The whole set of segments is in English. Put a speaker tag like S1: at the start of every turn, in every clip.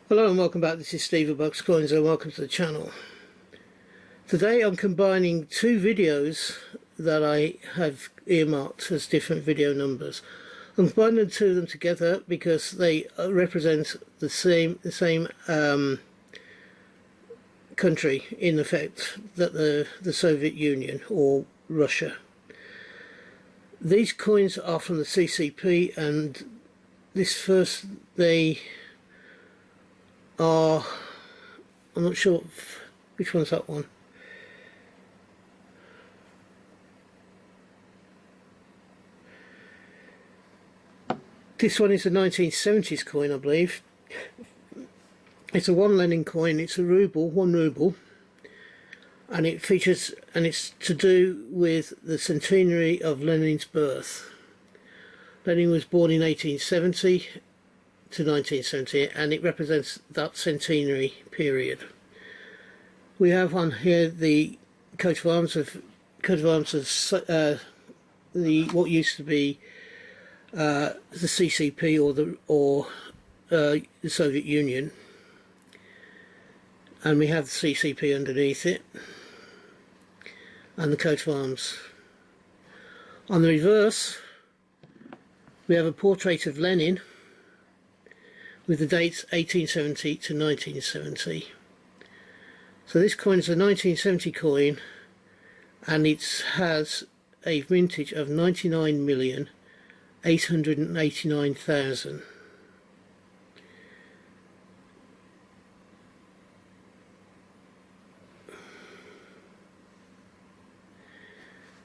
S1: Hello and welcome back. This is Steve of Bucks Coins and welcome to the channel. Today I'm combining two videos that I have earmarked as different video numbers. I'm combining the two of them together because they represent the same country in effect, that the Soviet Union or Russia. These coins are from the CCP, and this first they are, I'm not sure which one's that one. This one is a 1970s coin, I believe. It's a one Lenin coin. It's a ruble, 1 ruble, and it features, and it's to do with the centenary of Lenin's birth. Lenin was born in 1870 to 1970, and it represents that centenary period. We have on here the coat of arms of the what used to be the CCP or the Soviet Union, and we have the CCP underneath it, and the coat of arms. On the reverse, we have a portrait of Lenin with the dates 1870 to 1970. So this coin is a 1970 coin, and it has a vintage of 99,889,000.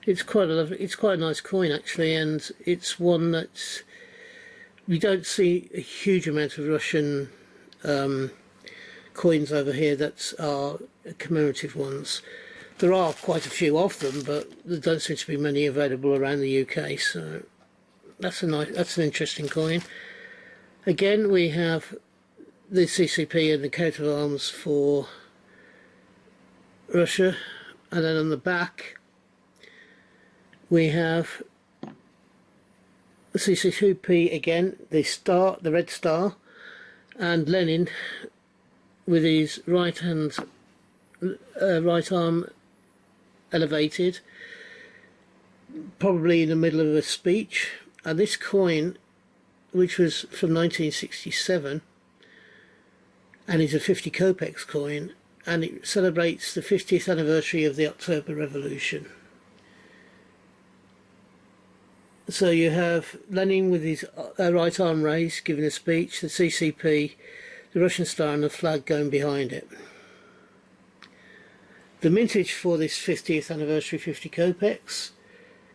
S1: It's quite a nice coin actually, and it's one that we don't see a huge amount of Russian coins over here that are commemorative ones. There are quite a few of them, but there don't seem to be many available around the UK. So that's an interesting coin. Again, we have the CCP and the coat of arms for Russia, and then on the back we have the CCP again, the star, the red star, and Lenin with his right arm elevated, probably in the middle of a speech. And this coin, which was from 1967, and is a 50 kopecs coin, and it celebrates the 50th anniversary of the October Revolution. So you have Lenin with his right arm raised, giving a speech, the CCP, the Russian star and the flag going behind it. The mintage for this 50th anniversary 50 kopecs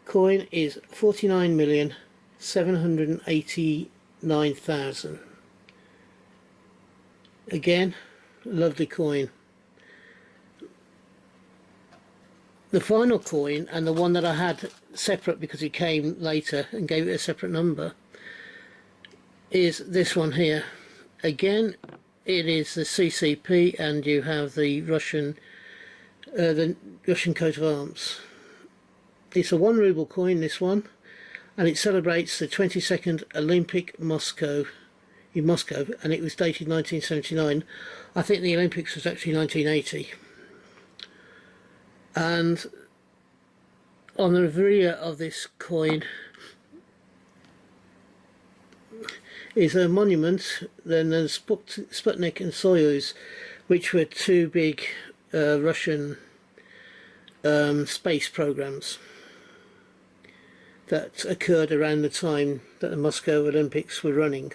S1: coin is 49,789,000. Again, a lovely coin. The final coin, and the one that I had separate because it came later and gave it a separate number, is this one here. Again, it is the CCP, and you have the Russian coat of arms. It's a 1 ruble coin, this one, and it celebrates the 22nd Olympic in Moscow, and it was dated 1979. I think the Olympics was actually 1980. And on the rear of this coin is a monument. Then there's Sputnik and Soyuz, which were two big Russian space programs that occurred around the time that the Moscow Olympics were running.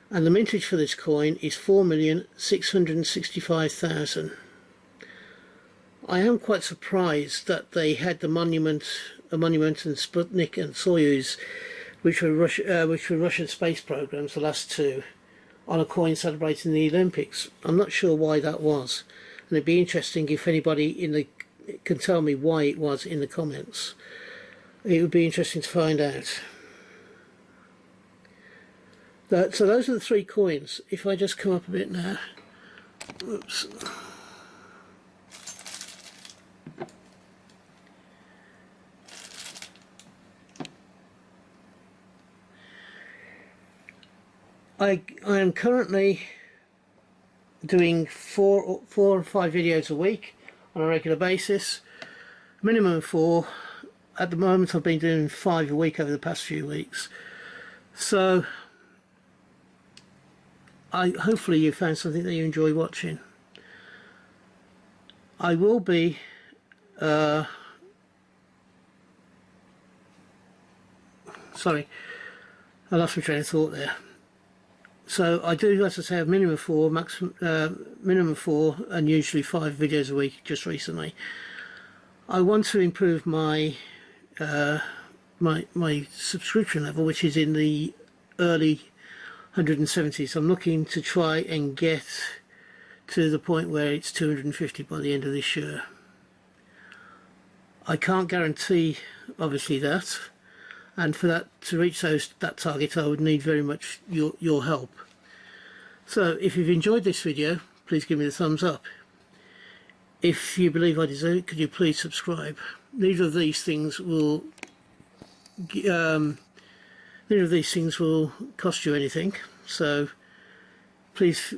S1: And the mintage for this coin is 4,665,000. I am quite surprised that they had a monument and Sputnik and Soyuz, which were Russian space programs, the last two, on a coin celebrating the Olympics. I'm not sure why that was, and it'd be interesting if anybody can tell me why it was in the comments. It would be interesting to find out. So those are the three coins. If I just come up a bit now. Oops. I am currently doing four or five videos a week on a regular basis, minimum of 4. At the moment I've been doing 5 a week over the past few weeks. So hopefully you found something that you enjoy watching. I will be sorry, I lost my train of thought there. So I do, as I say, have minimum 4, minimum 4, and usually 5 videos a week. Just recently, I want to improve my my subscription level, which is in the early 170s. I'm looking to try and get to the point where it's 250 by the end of this year. I can't guarantee, obviously, that. And for that to reach that target, I would need very much your help. So if you've enjoyed this video, please give me the thumbs up. If you believe I deserve it, could you please subscribe? Neither of these things will cost you anything, so please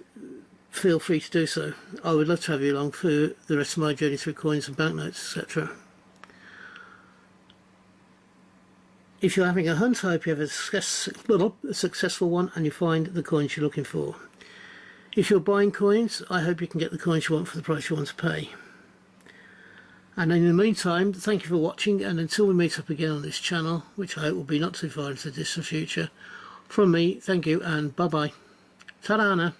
S1: feel free to do so. I would love to have you along for the rest of my journey through coins and banknotes, etc. If you're having a hunt, I hope you have a successful one and you find the coins you're looking for. If you're buying coins, I hope you can get the coins you want for the price you want to pay. And in the meantime, thank you for watching, and until we meet up again on this channel, which I hope will be not too far into the distant future, from me, thank you and bye bye. Ta-da now.